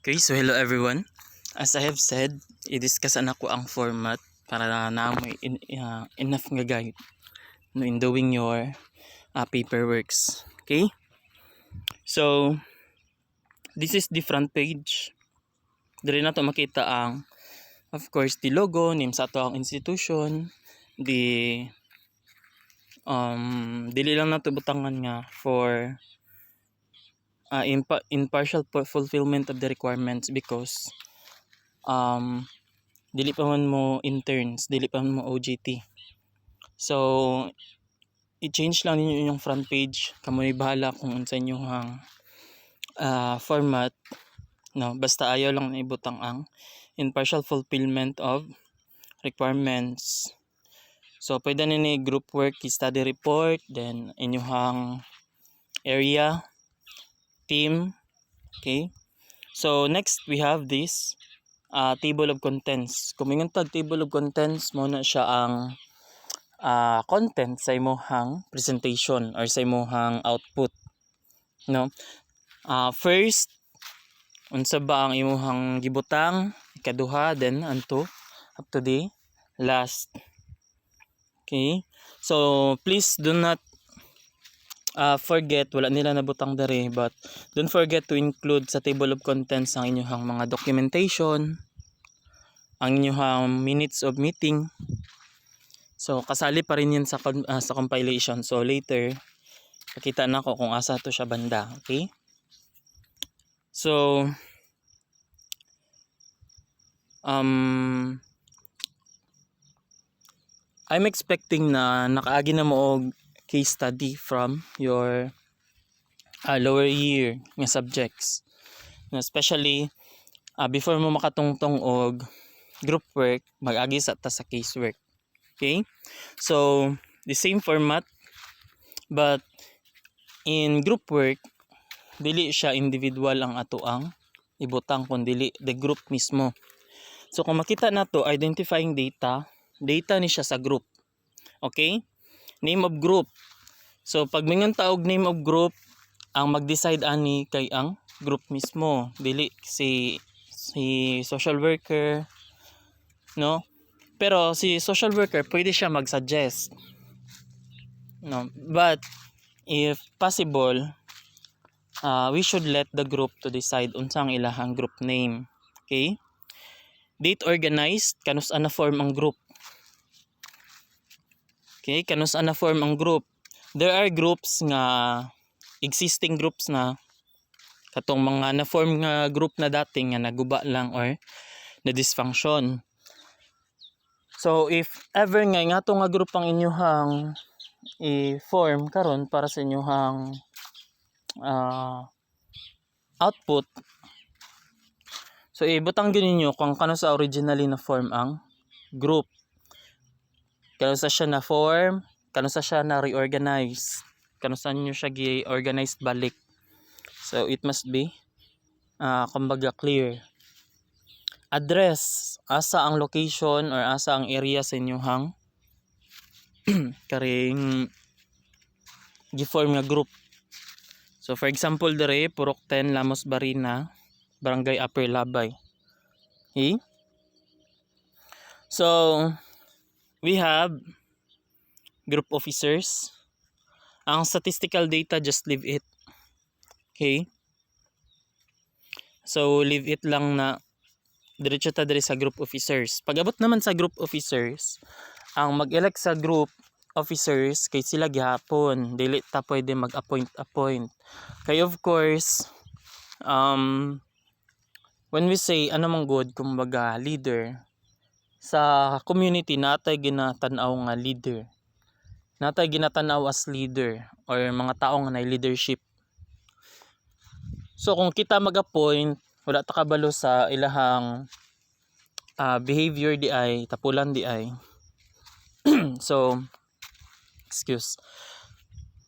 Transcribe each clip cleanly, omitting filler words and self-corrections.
Okay, so hello everyone. As I have said, i-discuss ako ang format para na may enough nga guide no, in doing your paperworks. Okay? So, this is the front page. Dili na to makita ang, of course, the logo, name sa ato ang institution, the dili lang na to butangan nga for impartial fulfillment of the requirements because dili pa man mo interns, dili pa man mo OJT. So, i-change lang ninyo yung front page. Kamo ni bahala kung unsa inyong format. No, basta ayaw lang na ibutang ang impartial fulfillment of requirements. So, pwede na ni group work, study report, then inyong area, team. Okay? So, next we have this table of contents. Kung mingon tag table of contents, mo na siya ang content sa imong presentation or sa imong output. No? First, unsa ba ang imong gibutang, ikaduha, then anto up to the last. Okay? So, please do not forget, wala nila nabutang dere, but don't forget to include sa table of contents ang inyong mga documentation, ang inyong minutes of meeting. So, kasali pa rin yan sa compilation. So, later, pakita na ko kung asa to siya banda. Okay? So, I'm expecting na nakaagi na mo og case study from your lower year nga subjects. Especially, before mo makatungtong og group work, mag-agi sa ta sa casework. Okay? So, the same format, but in group work, dili siya individual ang ato ang ibutang, kundi the group mismo. So, kung makita na to, identifying data ni siya sa group. Okay? Name of group. So, pag mingon taog name of group, ang mag-decide ani kay ang group mismo. Dili si social worker, no? Pero si social worker pwede siya mag-suggest. No? But if possible, we should let the group to decide unsang ilahang group name. Okay? Date organized, kanus ana form ang group. Okay, kanus ana form ang group. There are groups nga existing groups na katong mga na-form nga group na dating nga naguba lang or na dysfunction. So if ever nga to nga group ang inyong i-form karon para sa inyong output, so ibutang gyud ninyo kung kano sa originally na form ang group. Kano sa siya na form, kano sa siya na reorganize, kano sa nyo siya gi-organized balik. So it must be kumbaga clear. Address, asa ang location or asa ang area sa inyong karing gi-form nga group. So for example dere Purok 10 Lamos Barina, Barangay Upper Labay. Okay? So we have group officers. Ang statistical data, just leave it. Okay? So leave it lang na diretso ta diri sa group officers. Pag-abot naman sa group officers, ang mag-elect sa group officers kay sila gihapon, dili ta pwede mag-appoint. Kay of course, when we say ano man good kumbaga leader sa community, natay ginatanaw nga leader, natay ginatanaw as leader or mga tao nga na leadership. So kung kita mag-appoint, wala ta kabalo sa ilahang behavior di ay tapulan di ay. So excuse.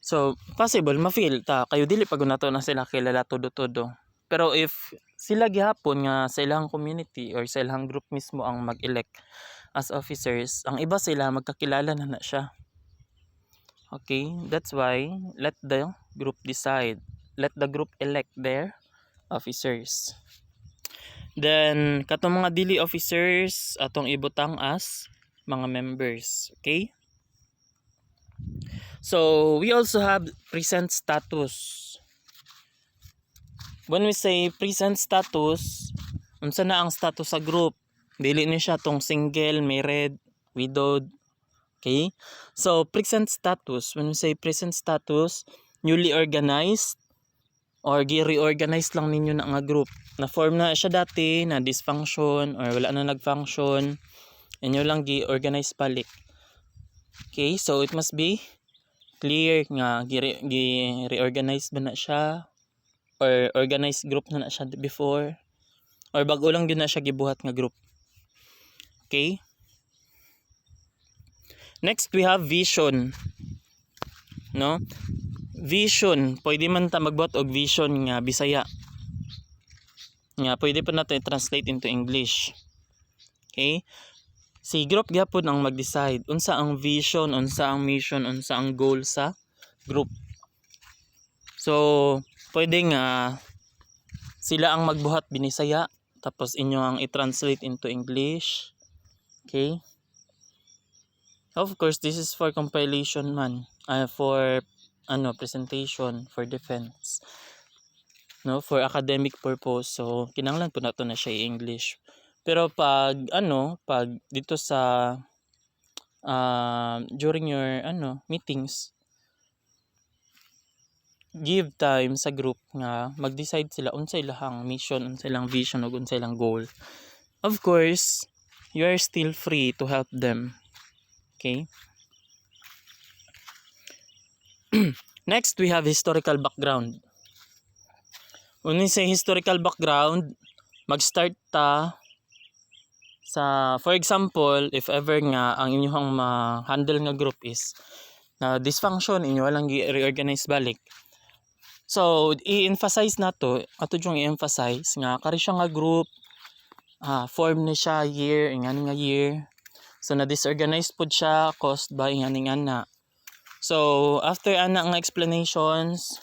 So possible ma-feel ta kayo dili pag nato na sila kilala todo. Pero if sila gihapon nga sa ilang community or sa ilang group mismo ang mag-elect as officers, ang iba sila magkakilala na siya. Okay, that's why let the group decide. Let the group elect their officers. Then katong mga dili officers atong ibutang as mga members. Okay? So we also have present status. When we say present status, unsa na ang status sa group? Dili ni siya tong single, married, widowed. Okay? So present status, when we say present status, newly organized or gi-reorganize lang ninyo na nga group. Na-form na siya dati, na dysfunction or wala na nag-function. Inyo lang gi-organize balik. Okay? So it must be clear nga gi-reorganize ba na siya or organized group na siya before or bago lang yun na siya gibuhat nga group. Okay? Next we have vision. No? Vision, pwede man ta magbuhat og vision nga Bisaya. Nga pwede pa natin i-translate into English. Okay? Si group gyapon ang mag-decide unsa ang vision, unsa ang mission, unsa ang goal sa group. So, pwede nga sila ang magbuhat binisaya tapos inyo ang i-translate into English. Okay? Of course, this is for compilation man. For presentation, for defense. No, for academic purpose. So, kinahanglan po nato na siya i-English. Pero pag dito sa during your meetings, give time sa group nga mag-decide sila unsay ilang mission, unsay ilang vision ug unsay ilang goal. Of course, you are still free to help them. Okay? Next, we have historical background. When we say historical background, mag-start ta sa, for example, if ever nga ang inyong ma-handle nga group is na dysfunction, inyo lang i-reorganize balik. So, i-emphasize na to, ato yung i-emphasize nga kari siya nga group, form ni siya year, ingani nga year. So, na-disorganized po siya caused by ingani nga na. So, after ana nga explanations,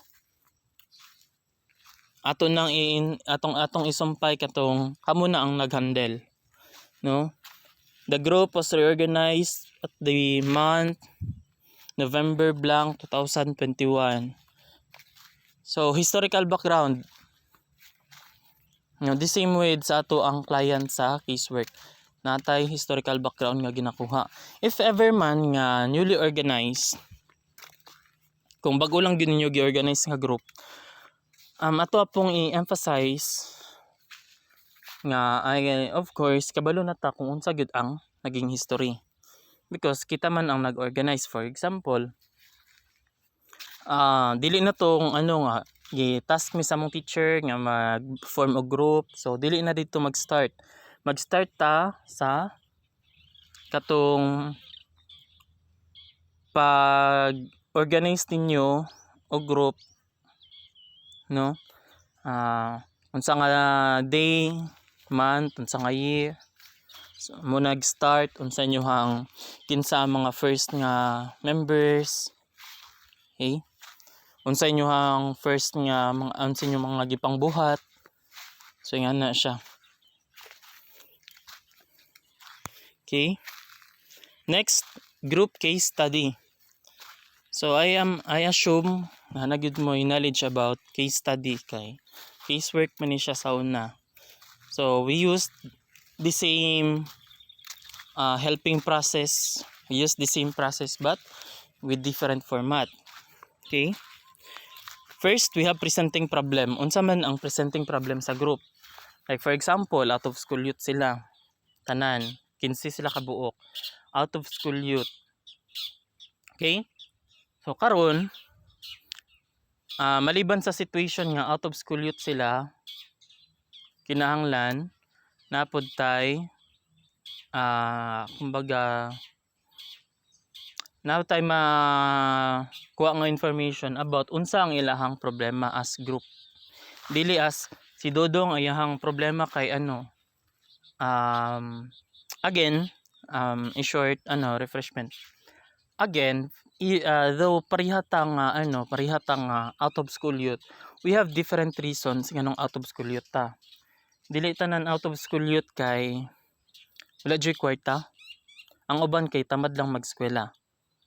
atong isumpay katong kamo na ang nag-handle. No? The group was reorganized at the month November blank 2021. So, historical background. The same way sa ato ang client sa casework. Natay historical background nga ginakuha. If ever man nga newly organized, kung bago lang din ninyo gi-organize nga group, ato pong i-emphasize nga of course kabalo na ta kung unsa gyud ang naging history. Because kita man ang nag-organize. For example, dili na tong nga gi-task mi sa mong teacher nga mag-form og group. So dili na dito mag-start. Mag-start ta sa katong pag-organize ninyo og group, no? Unsa nga day, month, unsa nga year. So, mo nag-start unsa inyo hang kinsa mga first nga members. Okay? Unsa inyo hang first nga mga unsa inyo mga gipangbuhat. So nga na siya. Okay? Next, group case study. So I assume na nagyud mo knowledge about case study kay casework man ni siya sa una. So we used the same helping process. We use the same process but with different format. Okay? First, we have presenting problem. Unsa man ang presenting problem sa group? Like for example, out of school youth sila. Tanan, 15 sila kabuok. Out of school youth. Okay? So karon, maliban sa situation nga out of school youth sila, kinahanglan napod tay kumbaga now tay kuha nga information about unsa ang ilahang problema as group. Dili as si Dodong ayahang problema kay again in short refreshment. Again, though parihatang out of school youth, we have different reasons nganong out of school youth ta. dili tanan out of school youth kay wala joy kwarta. Ang uban kay tamad lang mag-eskwela.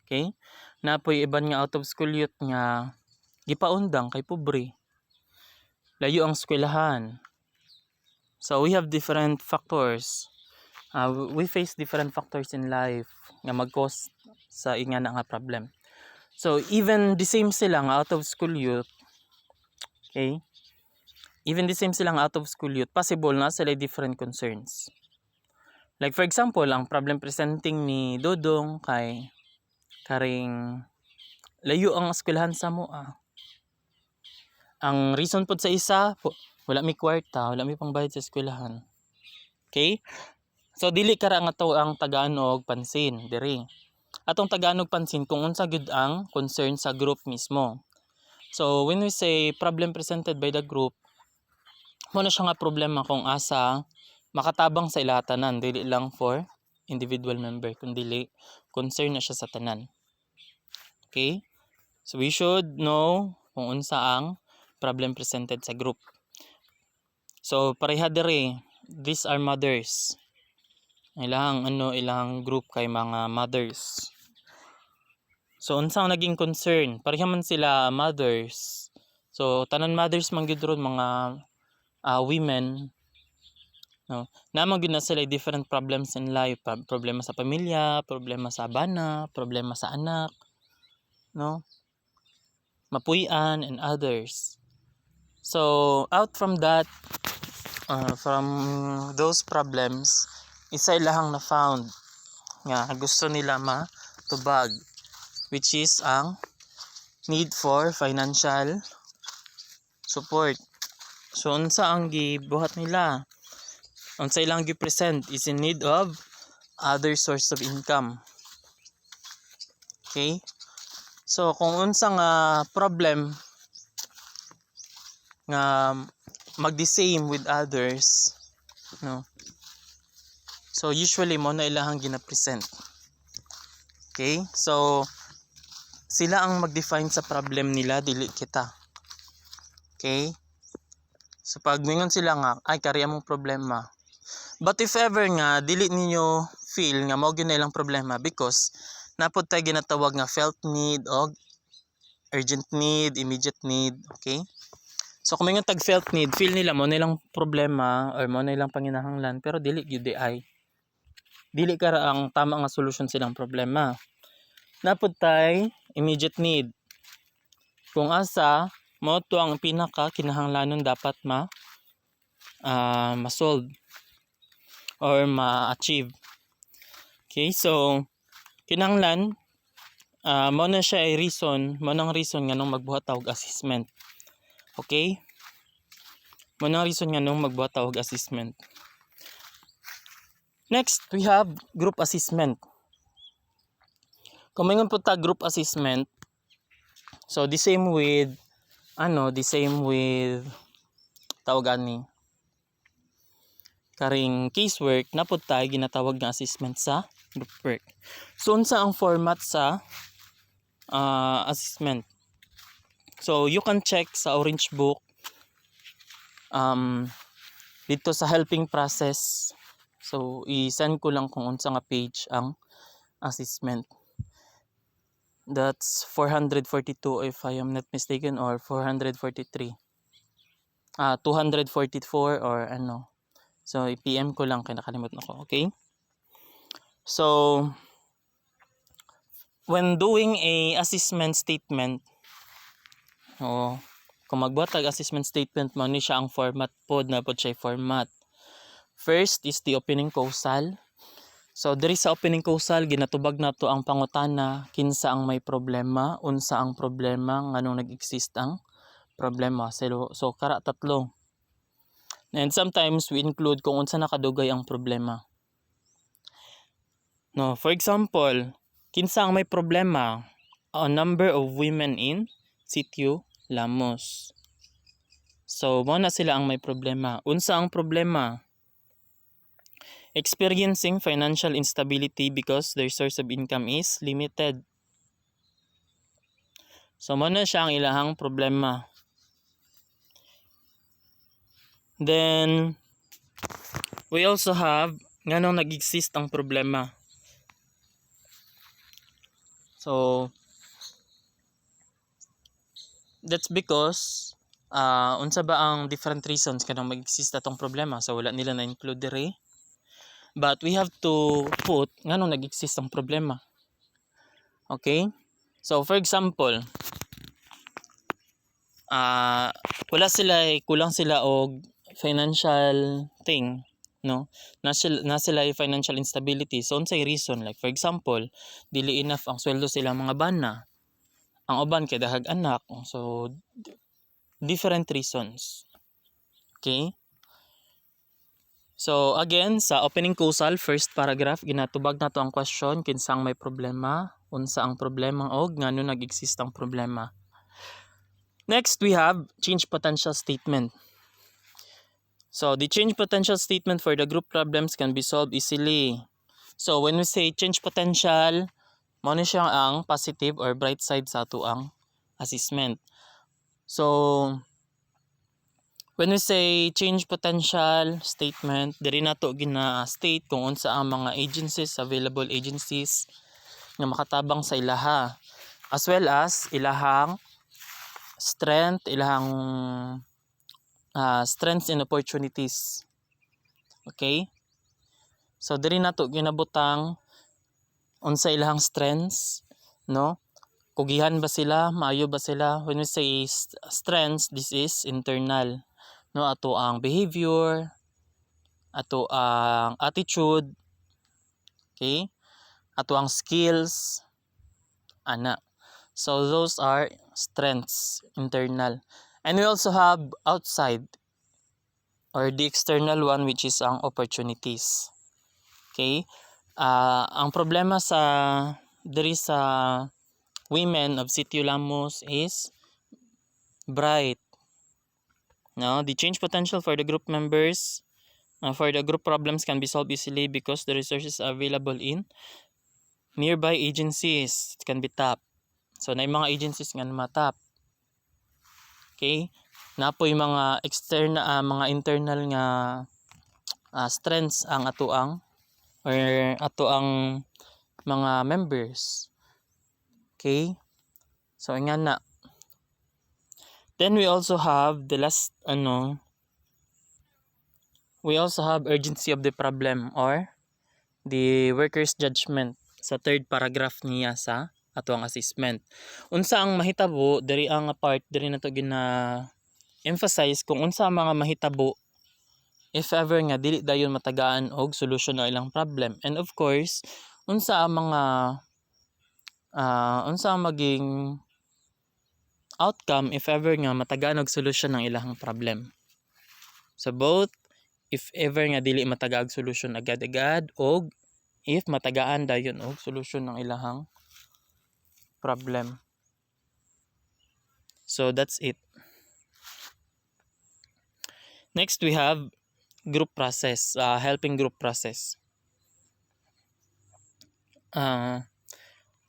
Okay? Napoy iban nga out of school youth nga gipaundang kay pobre. Layo ang eskwelahan. So we have different factors. We face different factors in life nga mag-cause sa ingana nga problem. So even the same sila nga out of school youth, okay? Even the same sila nga out of school youth, possible na sila different concerns. Like for example, ang problem presenting ni Dodong kay karing layo ang eskwelahan sa moa. Ang reason pod sa isa, wala mi kwarta, wala mi pangbayad sa eskwelahan. Okay? So dili kara nga to ang tagaan og pansin diri. Atong tagaan og pansin kung unsa gyud ang concern sa group mismo. So when we say problem presented by the group, mo na siya nga problema kung asa makatabang sa ila tanan, dili lang for individual member, kundi concern na siya sa tanan. Okay? So we should know kung unsa ang problem presented sa group. So pareha diri, these are mothers. Ilang group kay mga mothers. So unsa ang naging concern? Pareha man sila mothers. So tanan mothers man gyud ron mga women. No, naman gyud na sila different problems in life, problema sa pamilya, problema sa bana, problema sa anak, no? Mapuy-an and others. So out from that, from those problems, isa ilahang na found nga gusto nila matubag, which is ang need for financial support. So unsa ang gibuhat nila? Unsa ilang gi-present is in need of other source of income. Okay? So kung unsa nga problem nga mag-the same with others, no? So usually mo na ilahang gina-present. Okay? So sila ang mag-define sa problem nila, dili kita. Okay? So pag mingon sila nga ay kari among problema. But if ever nga dili ninyo feel nga mao gyud na ilang problema, because napod tay ginatawag nga felt need o urgent need, immediate need, okay? So kung mingon tag felt need, feel nila mo na ilang problema or mo na ilang panginahanglan, pero dili gyud ay dili kara ang tama nga solusyon silang problema. Napod tay immediate need. Kung asa mo to ang pinaka kinahanglanon dapat ma-solve or ma-achieve. Okay, so kinahanglan mo na siya ay reason, mo nang reason nga nung magbuhat og assessment. Okay? Mo nang reason nga nung magbuhat og assessment. Next, we have group assessment. Kung mingon po ta group assessment, so the same with tawag ani karing casework, napod tayo ginatawag nga assessment sa group work. So unsa ang format sa assessment? So you can check sa orange book dito sa helping process. So i-send ko lang kung unsa nga page ang assessment. That's 442 if I am not mistaken, or 443. 244 or ano. So i-PM ko lang kay nakalimutan ako, okay? So when doing a assessment statement, kung magbuhat tag assessment statement mo ni siya ang format pod na pod siya format. First is the opening causal. So diri sa opening causal ginatubag nato ang pangutana kinsa ang may problema, unsa ang problema, nganong nag-exist ang problema. So kara tatlo. And sometimes we include kung unsa nakadugay ang problema. No, for example, kinsa ang may problema? A number of women in Sitio Lamos. So mo na sila ang may problema. Unsa ang problema? Experiencing financial instability because their source of income is limited. So mo na siya ang ilahang problema. Then We also have nganong nag-exist ang problema. So that's because unsa ba ang different reasons kanang mag-exist atong problema. So wala nila na include diri. But we have to put nganong nag-exist ang problema. Okay? So for example, wala sila, kulang sila og financial thing, no? Na sila financial instability. So unsay reason, like for example, dili enough ang sweldo sila mga bana. Ang uban kay dahag anak. So different reasons. Okay? So again, sa opening causal, first paragraph, ginatubag nato ang question kinsang may problema, unsa ang problema og ngano nag-exist ang problema. Next, we have change potential statement. So the change potential statement for the group problems can be solved easily. So when we say change potential, mao ni siya ang positive or bright side sa ato ang assessment. So when we say change potential statement, diri nato gina-state kung unsa ang mga agencies, available agencies nga makatabang sa ilaha, as well as ilahang strength, ilahang strengths and opportunities. Okay? So diri nato ginabutang unsa ilahang strengths, no? Kugihan ba sila, maayo ba sila? When we say strengths, this is internal, no? Ato ang behavior, ato ang attitude, okay? Ato ang skills, ana. So those are strengths, internal. And we also have outside or the external one, which is ang opportunities. Okay? Ang problema sa diri sa women of Sitio Lamos is bright. No, the change potential for the group members for the group problems can be solved easily because the resources are available in nearby agencies. It can be tapped. So na mga agencies nga matap. Okay? Napoy mga external mga internal nga strengths ang atoang or ato ang mga members. Okay? So nga na. Then we also have the last we also have urgency of the problem or the worker's judgment sa third paragraph niya sa ato ang assessment. Unsa ang mahitabo diri ang part diri nato gina emphasize kung unsa ang mga mahitabo if ever nga dili dayon matagaan og solusyon ng ilang problem. And of course, unsa ang mga unsa ang maging outcome if ever nga matagaan og solusyon ng ilang problem. So both if ever nga dili matagaag solusyon agad-agad og if matagaan dayon og solusyon ng ilang problem. So that's it. Next we have group process, helping group process.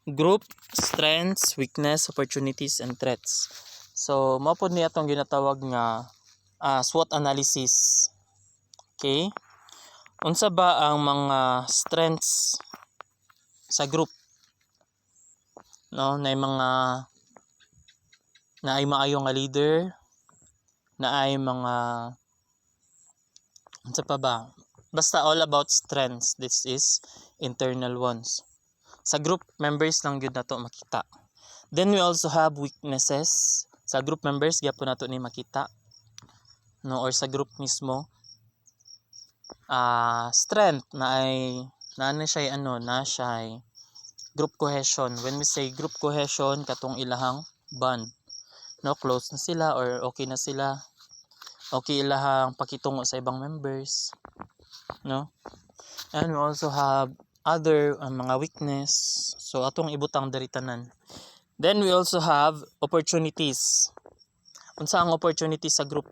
Group strengths, weakness, opportunities, and threats. So mao pod ni atong ginatawag nga SWOT analysis. Okay? Unsa ba ang mga strengths sa group? No, na mga naay maayo nga leader, naay mga unsa pa ba? Basta all about strengths. This is internal ones. Sa group members lang gyud nato makita. Then we also have weaknesses. Sa group members gyapon nato ni makita. No, or sa group mismo. Strength na siya group cohesion. When we say group cohesion, katong ilahang bond. No, close na sila or okay na sila. Okay ilahang pakitungo sa ibang members. No? And we also have other mga weakness. So atong ibutang diri tanan. Then we also have opportunities. Unsa ang opportunities sa group?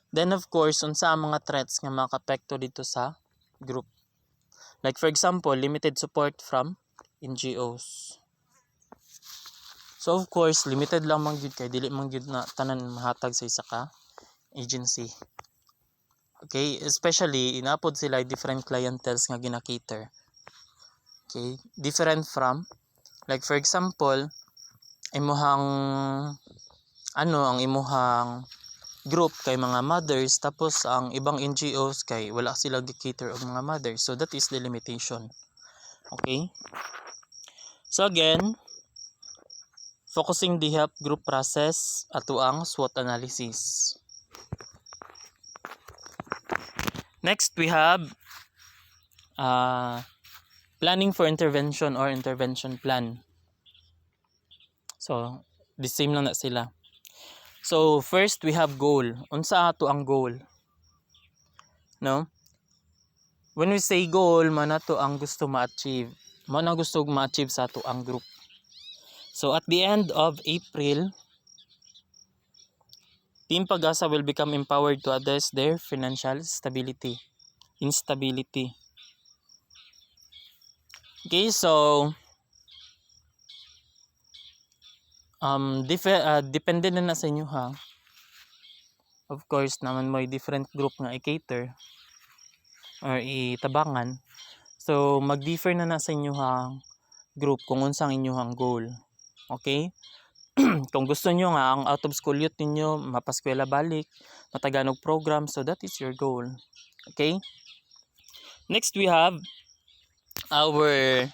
Then of course, unsa ang mga threats nga makaapekto dito sa group? Like for example, limited support from NGOs. So of course, limited lang man gyud kay dili man gyud na tanan mahatag sa isa ka agency. Okay, especially inapod sila different clienteles nga gina-cater. Okay, different from, like for example, imuhang ang imuhang group kay mga mothers, tapos ang ibang NGOs kay wala sila gi-cater og mga mothers. So that is the limitation. Okay? So again, focusing the help group process ato ang SWOT analysis. Next, we have planning for intervention or intervention plan. So, the same lang na sila. So, first we have goal. Unsa ato ang goal? No? When we say goal, man ato ang gusto ma-achieve. Man ang gusto ma-achieve sa ato ang group. So, at the end of April, Team Pag-asa will become empowered to address their financial instability. Okay, so depende na sa inyo ha. Of course, naman may different group nga i-cater or itabangan. So, mag-differ na sa inyo hang group kung unsang inyong goal. Okay? Kung gusto nyo nga ang out of school youth ninyo mapaskwela balik, mataganog program, so that is your goal. Okay? Next, we have our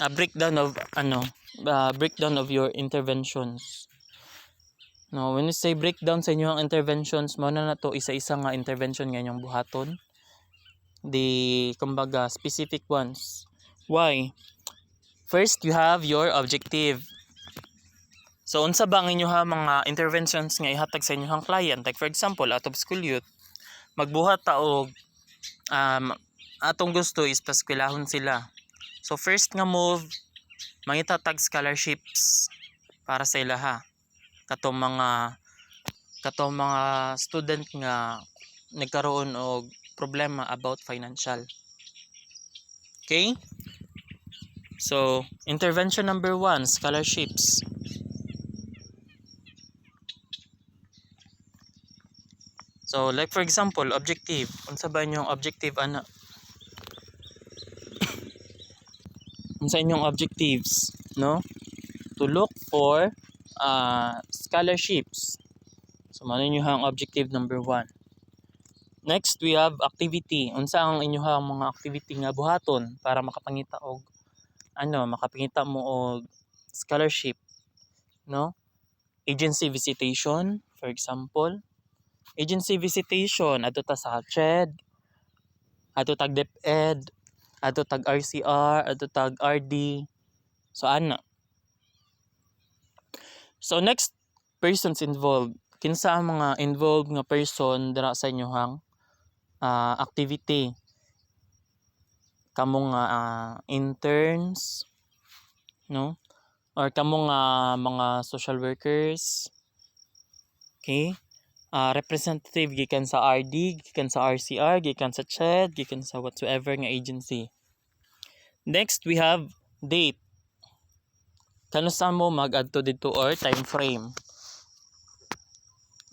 breakdown of your interventions. No, when you say breakdown sa inyong interventions, mo na to isa-isa nga intervention nga inyong buhaton. Kumbaga specific ones. Why? First, you have your objective. So unsa ba ang inyong mga interventions nga ihatag sa inyong client? Like for example, out of school youth, magbuhat ta og atong gusto is paskwelahon sila. So first nga move, mangitatag scholarships para sa ilaha. Katong mga student nga nagkaroon og problema about financial. Okay? So, intervention number 1, scholarships. So, like for example, objective. Unsa ba inyong objective ana? Unsa inyong objectives, no? To look for scholarships. So, mano inyong objective number 1. Next, we have activity. Unsa ang inyong mga activity nga buhaton para makapangita og makapangita mo og scholarship, no? Agency visitation, for example. Agency visitation adto ta sa CHED, adto tag DepEd, adto tag RCR, adto tag RD. So ana. So next, persons involved. Kinsa ang mga involved nga person dira sa inyohang activity? Kamo nga interns, no? Or kamo nga mga social workers. Okay? Representative gikan sa RD, gikan sa RCR, gikan sa CHED, gikan sa whatsoever nga agency. Next, we have date. Kanusa mo mag-adto dito or time frame.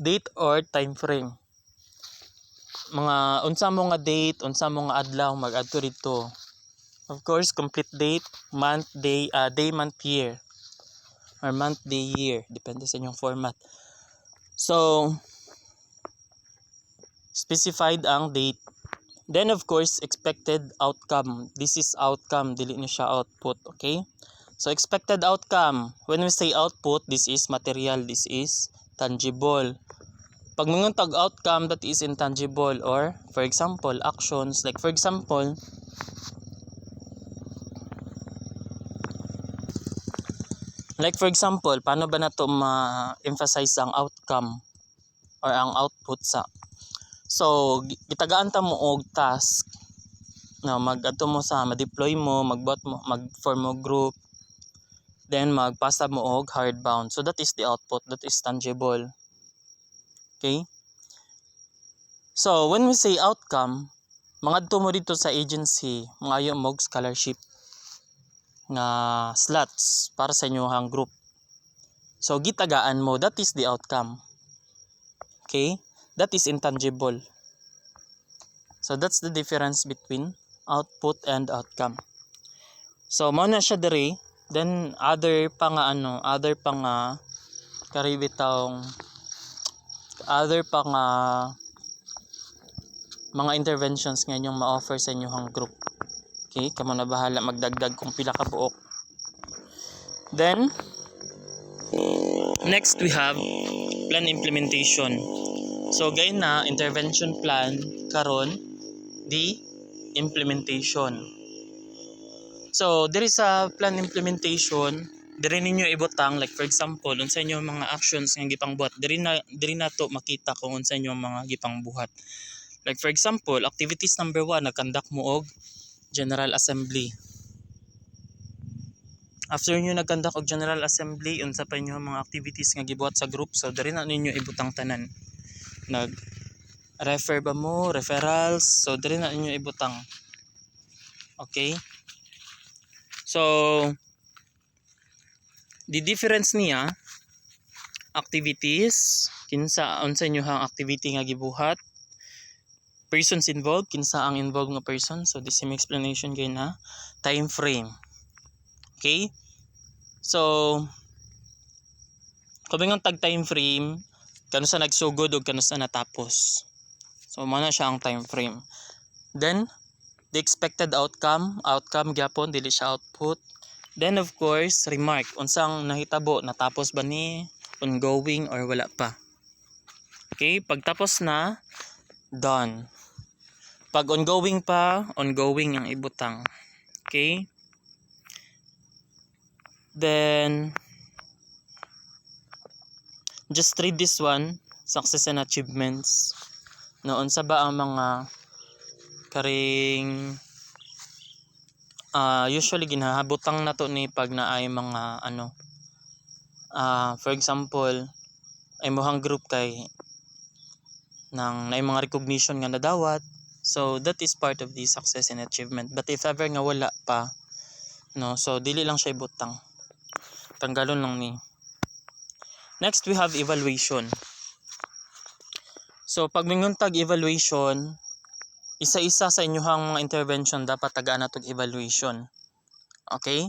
Date or time frame. Mga unsa mo nga date, unsa mo nga adlaw mag-adto dito. Of course, complete date, month, day, month, year. Or month, day, year. Depende sa inyong format. So, specified ang date. Then of course, expected outcome. This is outcome, dili ni siya output, okay? So expected outcome, when we say output, this is material, this is tangible. Pag mga tag outcome, that is intangible, or for example, actions. Like for example, paano ba nato ma-emphasize ang outcome or ang output sa? So, gitagaan ta mo og task. No, mag-adto mo sa ma-deploy mo, mag-form mo group, then magpasa mo og hardbound. So that is the output, that is tangible. Okay? So, when we say outcome, mangadto mo dito sa agency, mangayo mo og scholarship nga slots para sa inyong group. So, gitagaan mo, that is the outcome. Okay? That is intangible. So that's the difference between output and outcome. So mao na siya diri. Then other pa nga karibitawng other pa nga mga interventions nga inyong ma-offer sa inyong group. Okay, kamo na bahala magdagdag kung pila ka buok. Then next we have plan implementation. So gayon na intervention plan karon the implementation. So there is a plan implementation, diri ninyo ibutang like for example unsa inyo mga actions nga gipangbuhat, diri na to makita kung unsa inyo mga gipangbuhat. Like for example, activities number 1, nagkandak mo og General Assembly. After nyo nagkandak og General Assembly, unsa pa inyo mga activities nga gibuhat sa group, so diri na ninyo ibutang tanan. Nag-refer ba mo, referrals, so diri na ninyo ibutang. Okay? So the difference niya, activities, kinsa unsa inyo hang activity nga gibuhat, persons involved, kinsa ang involved nga person, so the same explanation kay na time frame. Okay? So kung nga tag time frame, kano sa nagsugod o kano sa natapos. So mao na siya ang time frame. Then the expected outcome gyapon dili siya output. Then of course, remark, unsang nahitabo, natapos ba ni, ongoing or wala pa. Okay, pagtapos na, done. Pag ongoing pa, ongoing ang ibutang. Okay? Then just read this one, success and achievements. Noon sa ba ang mga karing usually ginahabutang na to ni pag naay mga for example, ay mohang group kay nang naay mga recognition nga nadawat. So that is part of the success and achievement. But if ever nga wala pa, no, so dili lang siya ibutang. Tanggalon lang ni. Next we have evaluation. So pag minguntag evaluation, isa-isa sa inyong mga intervention dapat tagaan natog evaluation. Okay?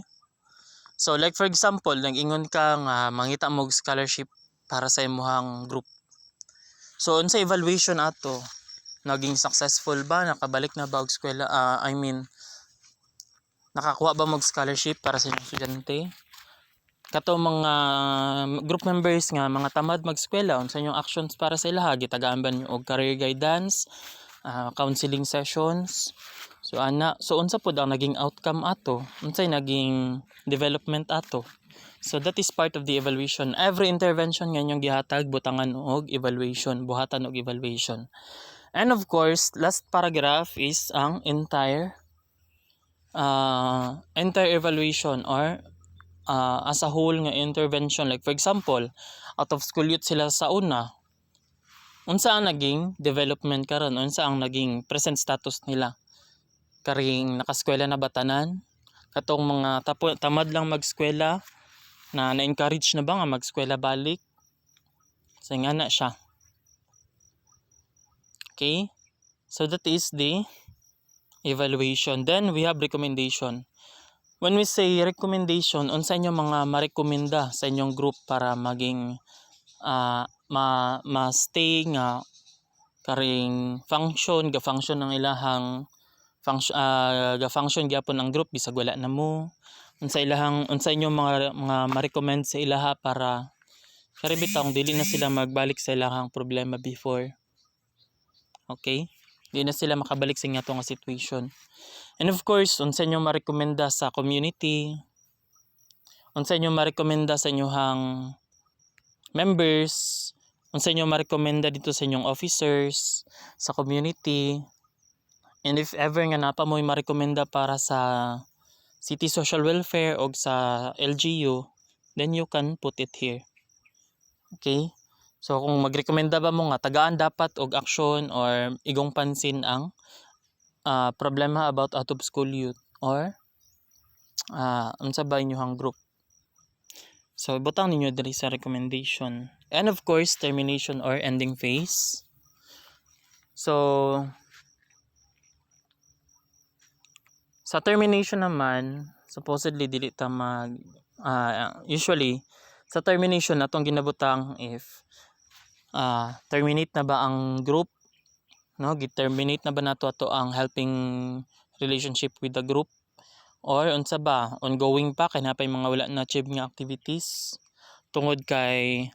So like for example, nag-ingon ka nga mangita mo og scholarship para sa imong group. So unsa evaluation ato? Naging successful ba, nakabalik na ba og eskwela, nakakuha ba mo og scholarship para sa inyong estudyante? Kato mga group members nga mga tamad mag-eskwela, unsa inyong actions para sa ilaha? Gitagaan ba niyo og career guidance, counseling sessions? So unsa pud ang naging outcome ato? Unsay naging development ato? So that is part of the evaluation. Every intervention nga inyong gihatag butangan og evaluation, buhatan og evaluation. And of course, last paragraph is ang entire evaluation or as a whole nga intervention. Like for example, out of school youth sila sa una, unsa ang naging development karon, unsa ang naging present status nila, karing nakaskwela na batanan, katong mga tamad lang mag-eskwela na-encourage na ba nga mag-eskwela balik, so nga na siya. Okay, so that is the evaluation. Then we have recommendation. When we say recommendation, unsa inyo mga marekomenda sa inyong group para maging ma-stay nga karing ga-function ng ilahang ga-function gyapon ang group bisag wala na mo. Unsa inyong mga ma-recommend sa ilaha para karibitang dili na sila magbalik sa ilahang problema before. Okay? Di na sila makabalik sa nga situation. And of course, unsa inyo marekomenda sa community? Unsa inyo marekomenda sa inyong members? Unsa inyo marekomenda dito sa inyong officers, sa community? And if ever nga napa mo marekomenda para sa City Social Welfare o sa LGU, then you can put it here. Okay? So kung magrekomenda ba mo nga tagaan dapat og action or igong pansin ang problema about out of school youth or unsa ba inyong group. So butang ninyo diri sa recommendation. And of course, termination or ending phase. So Sa termination naman, supposedly dili ta mag usually sa termination natong ginabutang if terminate na ba ang group, no? Giterminate na ba nato ato ang helping relationship with the group, or unsa ba, ongoing pa kay napay mga wala na achieve nga activities tungod kay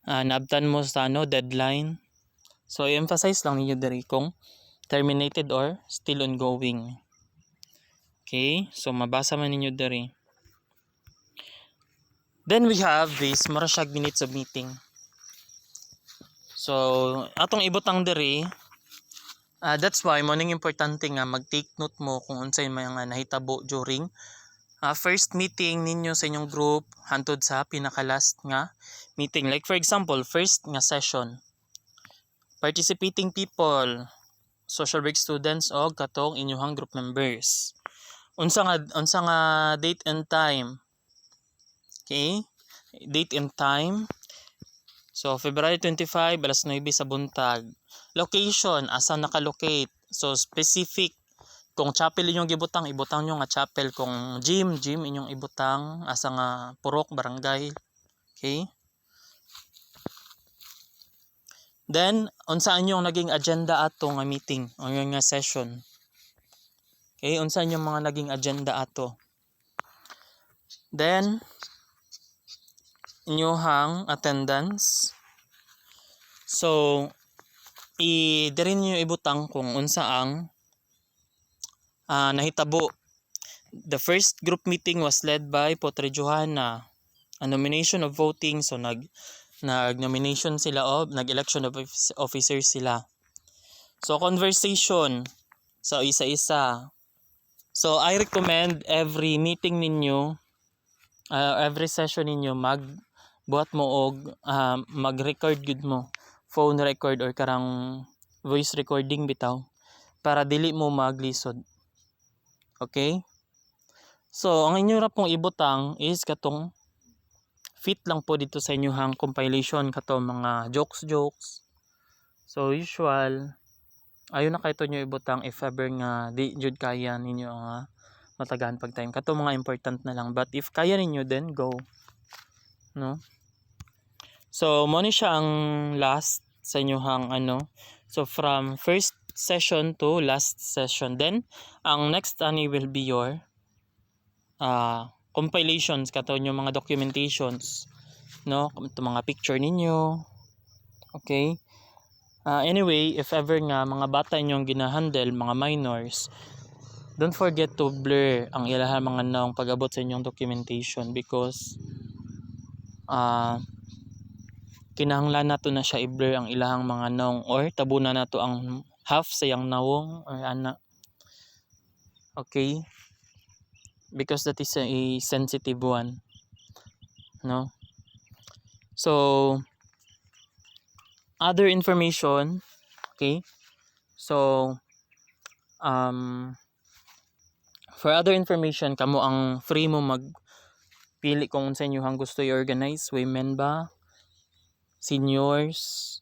naabtan mo sa deadline. So i-emphasize lang ninyo diri kung terminated or still ongoing. Okay, so mabasa man ninyo diri. Then we have this mura siya minutes of meeting. So atong ibutang diri, that's why mo ning importante nga mag-take note mo kung unsay mga nahitabo during first meeting ninyo sa inyong group hantod sa pinaka-last nga meeting. Like for example, first nga session. Participating people, social work students o katong inyong group members. Unsa nga date and time. Okay? Date and time. So February 25 alas 9 sa buntag. Location, asa naka-locate. So specific. Kung chapel inyong ibutang nyo nga chapel. Kung gym inyong ibutang asa nga purok, barangay. Okay? Then, unsa inyong naging agenda ato nga meeting o nga session? Okay, unsa inyong mga naging agenda ato? Then, inyong attendance. So, diri niyo ibutang kung unsa ang nahitabo. The first group meeting was led by Potre Johanna. A nomination of voting, so nag-nomination sila nag-election of officers sila. So conversation, so isa-isa. So I recommend every meeting ninyo, every session ninyo magbuhat mo og mag-record gud mo, phone record or karang voice recording bitaw para dili mo maglisod. Okay? So ang inyo ra pong ibutang is katong fit lang po dito sa inyong compilation kato mga jokes. So usual ayon na kayto nyo ibutang if ever nga di jud kaya ninyo nga matagaan pag time kato mga important na lang, but if kaya ninyo then go, no? So mo ni siya ang last sa inyong so from first session to last session. Then ang next will be your compilations kato nyo mga documentations, no? Ito mga picture ninyo. Okay? Anyway, if ever nga mga bata inyong ginahandle, mga minors, don't forget to blur ang ilaha mga naong pag-abot sa inyong documentation because kinahanglan nato na siya i-blur ang ilahang mga naong or tabunan nato ang half sa yang nawong or ana. Okay? Because that is a sensitive one, no? So other information, okay? So for other information kamo ang free mo magpili kung unsa inyo gusto i-organize, women ba, seniors,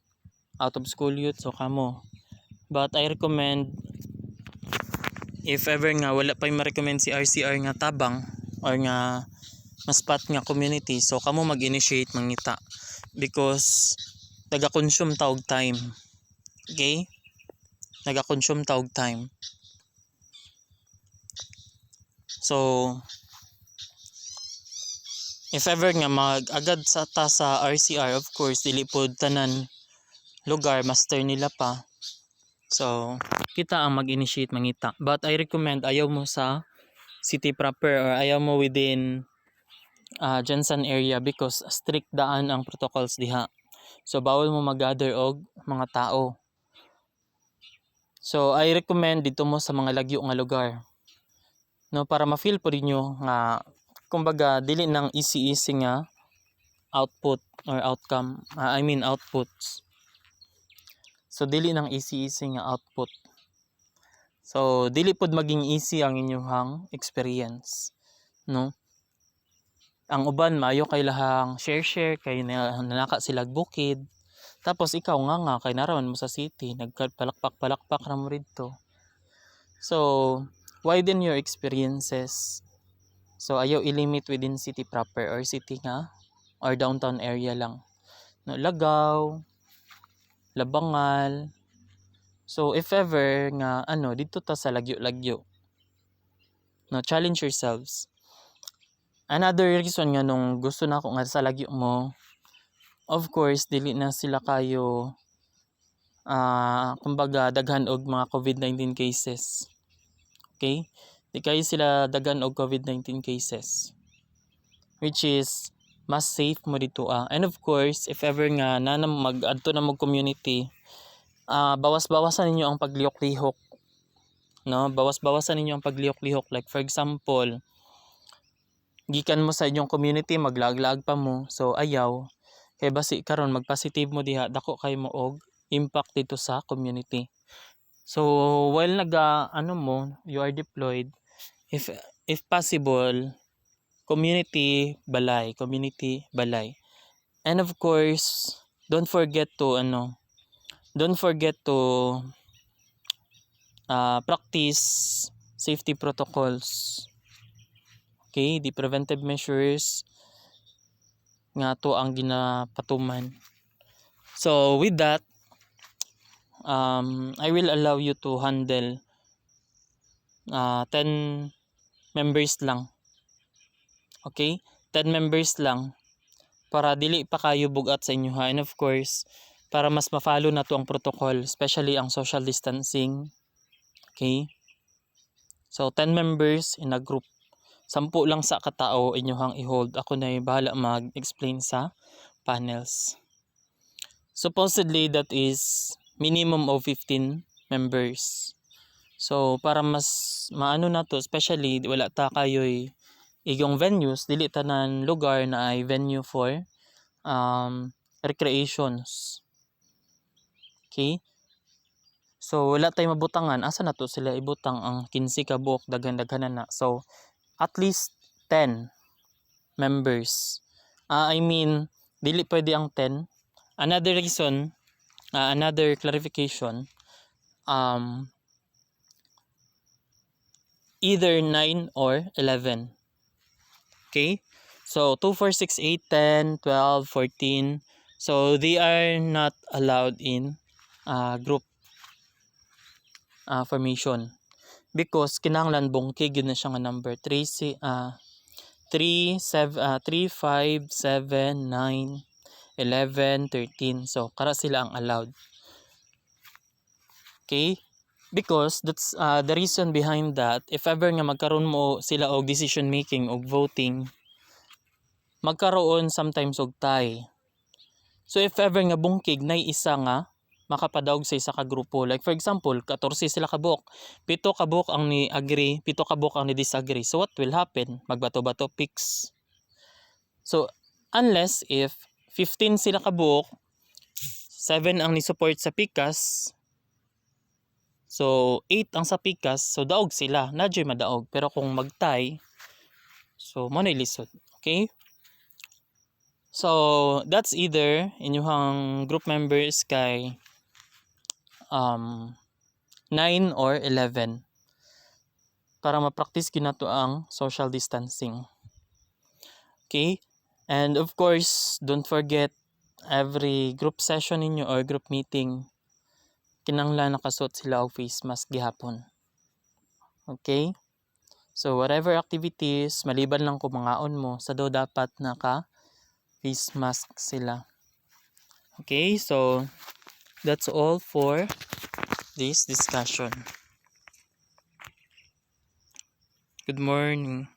out of school youth, so kamo. But I recommend if ever nga wala pa ma-recommend si RCR nga tabang or nga maspat nga community, so kamo mag-initiate mangita because naga-consume taog time. Okay? Naga-consume taog time. So if ever nga mag-agad sa RCR, of course dili pod tanan lugar master nila pa. So kita ang mag-initiate mangita. But I recommend ayaw mo sa city proper or ayaw mo within Jensen area because strict daan ang protocols diha. So bawal mo mag-gather og mga tao. So I recommend dito mo sa mga lagyo nga lugar. No, para ma-feel po ninyo nga kumbaga dili nang easy nga output or outcome. Outputs. So dili nang easy nga output. So dili pod maging easy ang inyong experience, no? Ang uban maayo kay lahang share kay nanaka sila bukid. Tapos ikaw nga kay naraman mo sa city, nagpalakpak ra mo didto. So widen your experiences. So ayaw i-limit within city proper or city nga or downtown area lang. No, Lagaw, Labangal. So if ever nga dito ta sa lagyo-lagyo. No, challenge yourselves. Another reason nga nung gusto na ako nga sa lagyo mo, of course dili na sila kayo kumbaga daghan og mga COVID-19 cases. Okay? Di kayo sila daghan og COVID-19 cases. Which is mas safe mo dito And of course, if ever nga mag-adto na mo community, bawas-bawasan ninyo ang paglihok-lihok. No? Bawas-bawasan ninyo ang paglihok-lihok. Like for example, gikan mo sa inyong community, maglag-lag pa mo. So ayaw. Kaya basi karon mag-positive mo diha, dako kay mo og impact dito sa community. So while you are deployed, if possible, community balay. And of course, don't forget to practice safety protocols. Okay, the preventive measures nga to ang ginapatuman. So with that, I will allow you to handle 10 members lang. Okay? 10 members lang para dili pa kayo bugat sa inyo And of course, para mas ma-follow na to ang protocol, especially ang social distancing. Okay? So 10 members in a group. 10 lang sa katao inyohang i-hold. Ako na bahala mag-explain sa panels. Supposedly that is minimum of 15 members. So para mas maano na to, especially wala ta kayo'y igong venues, dili tanan lugar na ay venue for recreations. Okay? So wala tay mabutangan, asa na to sila ibutang ang 15 ka buok, daghan-daghanan na. So at least 10 members. Dili pwede ang 10. Another reason, another clarification, either 9 or 11. Okay? So 2, 4, 6, 8, 10, 12, 14. So they are not allowed in group formation. Because kinahanglan bungkig yun na siya nga number 3, 5, 7, 9, 11, 13. So, kara sila ang allowed. Okay? Because that's the reason behind that. If ever nga magkaroon mo sila og decision making og voting, magkaroon sometimes og tie. So, if ever nga bungkig, nay isa nga makapadawg sa isa ka grupo. Like for example, 14 sila kabuk. 7 kabuk ang ni agree, 7 kabuk ang ni disagree. So, what will happen? Magbato-bato picks. So, unless if 15 sila kabuk, 7 ang ni-support sa pikas, so 8 ang sa pikas, so daog sila, nadyo'y madaog. Pero kung mag-tie, so mo na ilisod. Okay? So, that's either inyong group members kay 9 or 11 para ma-practice kinato ang social distancing. Okay? And of course, don't forget every group session ninyo or group meeting, kinanglan nakasuot sila og face mask gihapon. Okay? So whatever activities, maliban lang kung mangaon mo, sa do dapat naka face mask sila. Okay? So that's all for this discussion. Good morning.